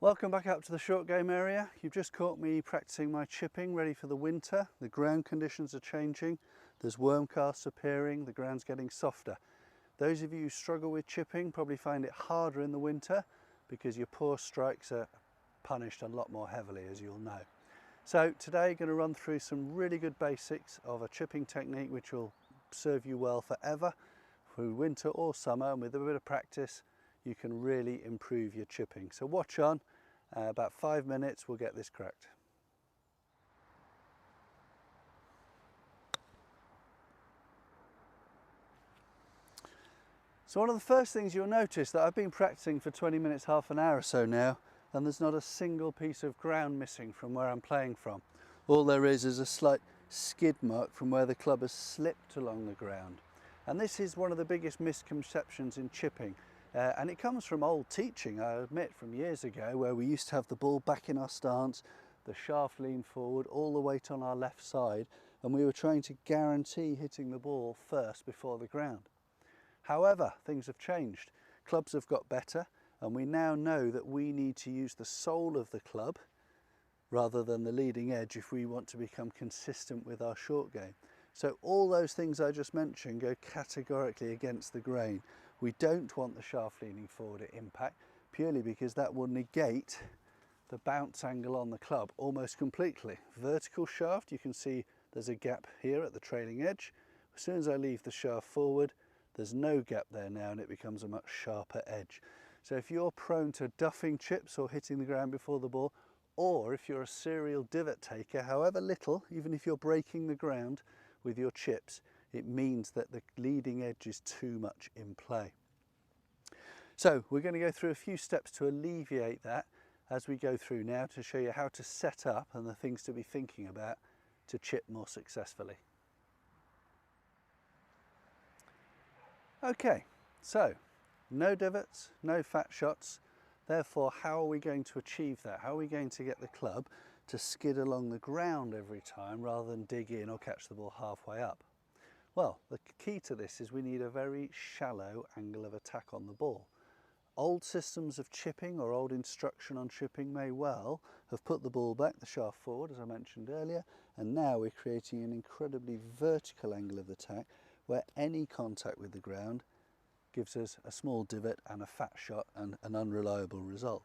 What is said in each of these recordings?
Welcome back up to the short game area. You've just caught me practicing my chipping ready for the winter. The ground conditions are changing, there's worm casts appearing, the ground's getting softer. Those of you who struggle with chipping probably find it harder in the winter because your poor strikes are punished a lot more heavily, as you'll know. So today I'm going to run through some really good basics of a chipping technique which will serve you well forever, through winter or summer, and with a bit of practice you can really improve your chipping. So watch on, about 5 minutes we'll get this cracked. So one of the first things you'll notice that I've been practicing for 20 minutes, half an hour or so now, and there's not a single piece of ground missing from where I'm playing from. All there is a slight skid mark from where the club has slipped along the ground. And this is one of the biggest misconceptions in chipping. And it comes from old teaching, I admit, from years ago, where we used to have the ball back in our stance, the shaft leaned forward, all the weight on our left side, and we were trying to guarantee hitting the ball first before the ground. However, things have changed. Clubs have got better, and we now know that we need to use the sole of the club rather than the leading edge if we want to become consistent with our short game. So all those things I just mentioned go categorically against the grain. We don't want the shaft leaning forward at impact, purely because that will negate the bounce angle on the club almost completely. Vertical shaft, you can see there's a gap here at the trailing edge. As soon as I leave the shaft forward, there's no gap there now, and it becomes a much sharper edge. So if you're prone to duffing chips or hitting the ground before the ball, or if you're a serial divot taker, however little, even if you're breaking the ground with your chips, it means that the leading edge is too much in play. So we're going to go through a few steps to alleviate that as we go through now, to show you how to set up and the things to be thinking about to chip more successfully. Okay, so no divots, no fat shots. Therefore, how are we going to achieve that? How are we going to get the club to skid along the ground every time rather than dig in or catch the ball halfway up? Well, the key to this is we need a very shallow angle of attack on the ball. Old systems of chipping or old instruction on chipping may well have put the ball back, the shaft forward, as I mentioned earlier, and now we're creating an incredibly vertical angle of attack where any contact with the ground gives us a small divot and a fat shot and an unreliable result.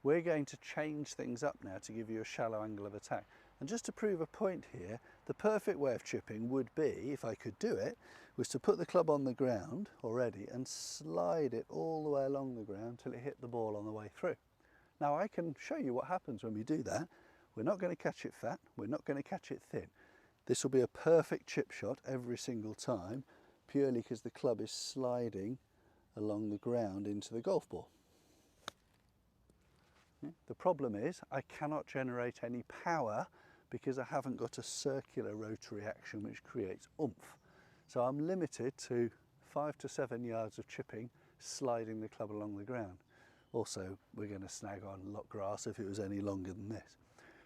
We're going to change things up now to give you a shallow angle of attack. And just to prove a point here, the perfect way of chipping would be, if I could do it, was to put the club on the ground already and slide it all the way along the ground till it hit the ball on the way through. Now I can show you what happens when we do that. We're not going to catch it fat, we're not going to catch it thin. This will be a perfect chip shot every single time, purely because the club is sliding along the ground into the golf ball. The problem is I cannot generate any power because I haven't got a circular rotary action which creates oomph. So I'm limited to 5 to 7 yards of chipping, sliding the club along the ground. Also, we're going to snag on a lot of grass if it was any longer than this.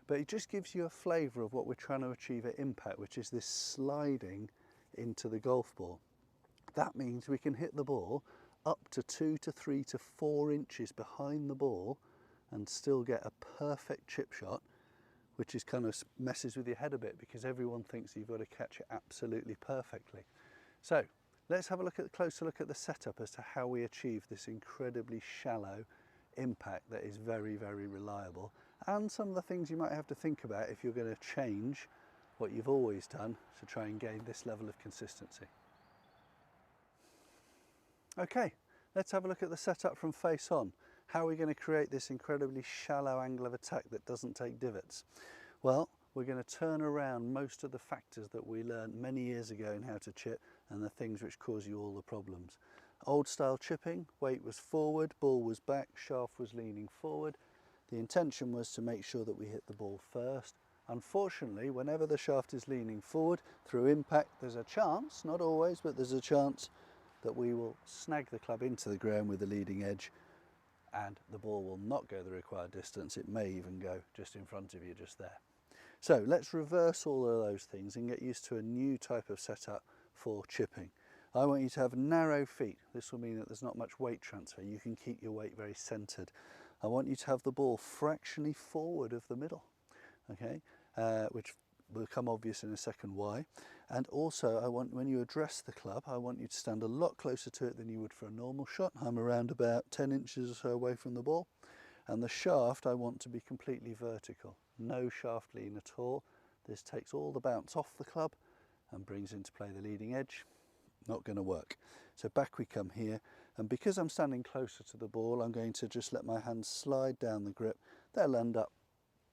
But it just gives you a flavour of what we're trying to achieve at impact, which is this sliding into the golf ball. That means we can hit the ball up to 2 to 3 to 4 inches behind the ball and still get a perfect chip shot, which is kind of messes with your head a bit because everyone thinks you've got to catch it absolutely perfectly. So let's have a closer look at the setup as to how we achieve this incredibly shallow impact that is very, very reliable, and some of the things you might have to think about if you're going to change what you've always done to try and gain this level of consistency. Okay, let's have a look at the setup from face on. How are we going to create this incredibly shallow angle of attack that doesn't take divots? Well, we're going to turn around most of the factors that we learned many years ago in how to chip and the things which cause you all the problems. Old style chipping, weight was forward, ball was back, shaft was leaning forward. The intention was to make sure that we hit the ball first. Unfortunately, whenever the shaft is leaning forward through impact, there's a chance, not always, but there's a chance that we will snag the club into the ground with the leading edge, and the ball will not go the required distance. It may even go just in front of you, just there. So let's reverse all of those things and get used to a new type of setup for chipping. I want you to have narrow feet. This will mean that there's not much weight transfer. You can keep your weight very centered. I want you to have the ball fractionally forward of the middle, okay, which will become obvious in a second why. And also I want, when you address the club, I want you to stand a lot closer to it than you would for a normal shot. I'm around about 10 inches or so away from the ball, and the shaft I want to be completely vertical, no shaft lean at all. This takes all the bounce off the club and brings into play the leading edge. Not going to work. So back we come here, and because I'm standing closer to the ball, I'm going to just let my hands slide down the grip. They'll end up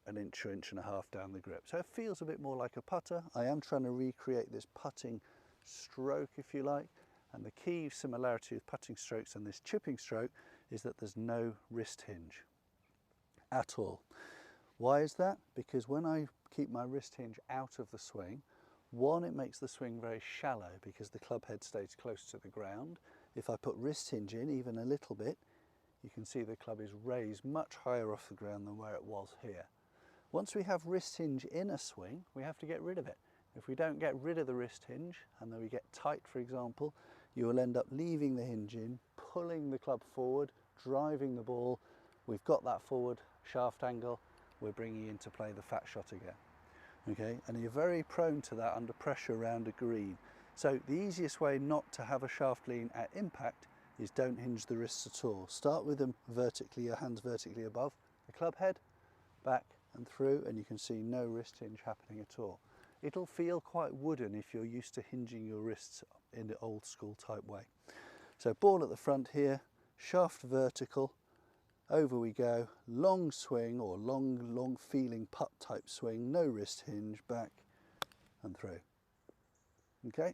an inch or inch and a half down the grip. So it feels a bit more like a putter. I am trying to recreate this putting stroke, if you like, and the key similarity with putting strokes and this chipping stroke is that there's no wrist hinge at all. Why is that? Because when I keep my wrist hinge out of the swing, one, it makes the swing very shallow because the club head stays close to the ground. If I put wrist hinge in even a little bit, you can see the club is raised much higher off the ground than where it was here. Once we have wrist hinge in a swing, we have to get rid of it. If we don't get rid of the wrist hinge, and then we get tight, for example, you will end up leaving the hinge in, pulling the club forward, driving the ball. We've got that forward shaft angle, we're bringing into play the fat shot again. Okay, and you're very prone to that under pressure around a green. So the easiest way not to have a shaft lean at impact is don't hinge the wrists at all. Start with them vertically, your hands vertically above the club head, back and through, and you can see no wrist hinge happening at all. It'll feel quite wooden if you're used to hinging your wrists in the old school type way. So ball at the front here, shaft vertical, over we go, long swing or long feeling putt type swing, no wrist hinge, back and through. Okay,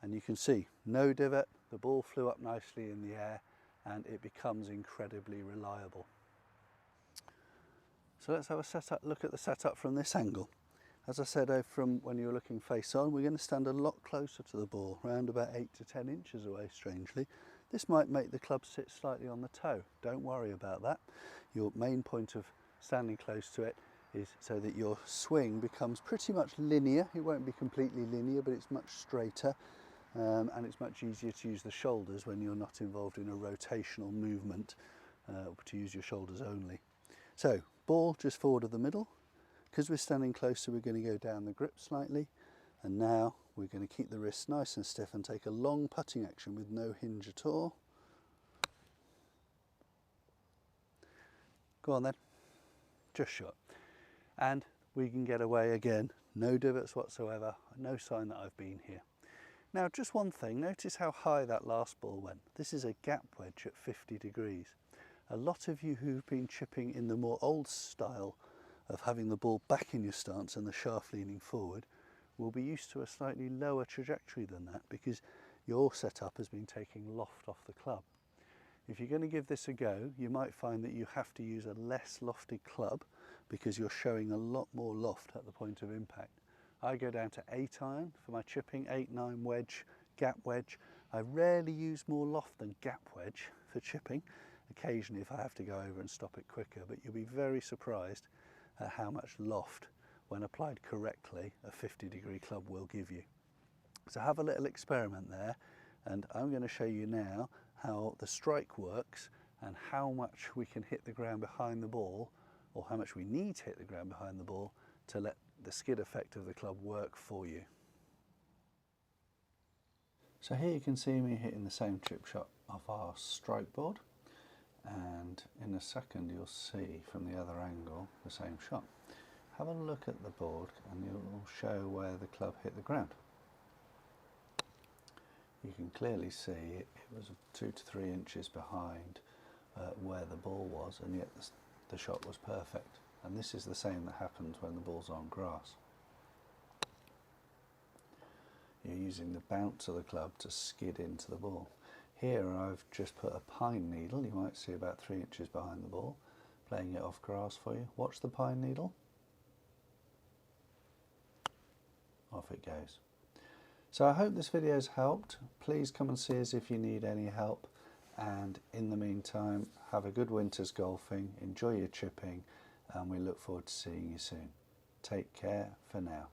and you can see no divot, the ball flew up nicely in the air and it becomes incredibly reliable. So let's have a look at the setup from this angle. As I said, from when you're looking face on, we're going to stand a lot closer to the ball, around about 8 to 10 inches away, strangely. This might make the club sit slightly on the toe. Don't worry about that. Your main point of standing close to it is so that your swing becomes pretty much linear. It won't be completely linear, but it's much straighter, and it's much easier to use the shoulders when you're not involved in a rotational movement, to use your shoulders only. So, ball just forward of the middle. Because we're standing closer, we're going to go down the grip slightly, and now we're going to keep the wrists nice and stiff and take a long putting action with no hinge at all. Go on then, just shot. And we can get away again, no divots whatsoever, no sign that I've been here. Now just one thing, notice how high that last ball went. This is a gap wedge at 50 degrees. A lot of you who've been chipping in the more old style of having the ball back in your stance and the shaft leaning forward will be used to a slightly lower trajectory than that because your setup has been taking loft off the club. If you're going to give this a go, you might find that you have to use a less lofted club because you're showing a lot more loft at the point of impact. I go down to 8 iron for my chipping, 8-9 wedge, gap wedge. I rarely use more loft than gap wedge for chipping, occasionally if I have to go over and stop it quicker, but you'll be very surprised at how much loft, when applied correctly, a 50-degree club will give you. So have a little experiment there, and I'm going to show you now how the strike works and how much we can hit the ground behind the ball, or how much we need to hit the ground behind the ball to let the skid effect of the club work for you. So here you can see me hitting the same chip shot off our strike board, and in a second you'll see from the other angle the same shot. Have a look at the board and it will show where the club hit the ground. You can clearly see it was 2 to 3 inches behind where the ball was, and yet the shot was perfect. And this is the same that happens when the ball's on grass. You're using the bounce of the club to skid into the ball. Here I've just put a pine needle, you might see about 3 inches behind the ball, playing it off grass for you. Watch the pine needle. Off it goes. So I hope this video has helped. Please come and see us if you need any help, and in the meantime have a good winter's golfing, enjoy your chipping, and we look forward to seeing you soon. Take care for now.